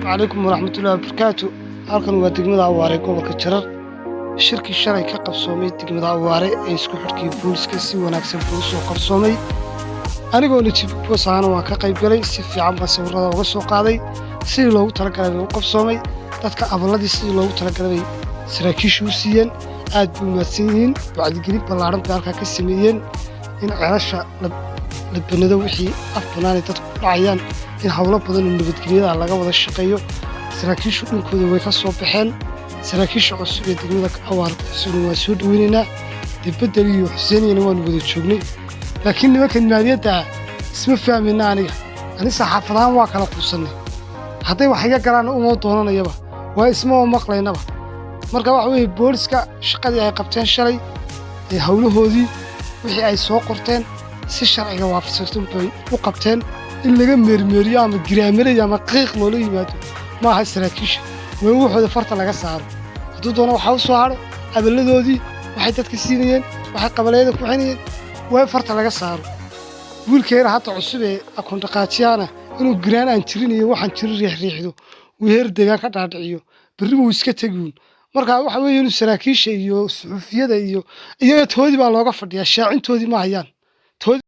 عليكم ورحمة الله وبركاته. halkan waa degmada Awaare gobolka Jarar. Shirkii shalay ka qabsoomay degmada Awaare ee isku xidhkii booliska si wanaagsan buu soo qabsoomay. Anigoo natiib boosana waan ka qayb galay si fiican baan sawirada uga soo qaaday si loogu talagalay u qabsoomay. Dadka abaladii si loogu talagalay saraakiishu u siiyeen aad buu mahadsan yihiin. Wacdigelin ballaaran bay halka ka sameeyeen in ceelasha la banado wixii afbanaan dadku dhacayaan in hawlo badan oo nabadgelyada laga wada shaqeeyo. saraakiishu dhinkooda way ka soo baxeen saraakiisha cusub ee degmada Awaare waa soo dhaweynayna dibadda iyo Xuseeniyana waan wada joognay laakiin nimanka naadiyada isma fahmayna ani saxaafadahan waa kala quusanay hadday wax iga galaan uma doonanayaba waa isma maqlaynaba marka waxa weeye booliska shaqadii ay qabteen shalay ee hawlahoodii wixii ay soo qorteen si sharciga waafaqsan bay u qabteen in laga meermeeriyo ama giraamada ama qiiq loo yimaado ما هي سراكيش ويروحوا دفرت على جسار هتدونا وحوسوا عرض قبلدودي وحيتات كسينين وحي قبلية كوحينين ويفرت على جسار والكير حتى عصبة أكون رقاتيانا إنه جيران أنتريني وحن تري ريح ذو ويهر دجاج كتعد عيو بالربو يسكتجون مركا وحوي ينو سراكيش يو في هذا يو تودي بالله قفر يا شاعن تودي ما هيان تودي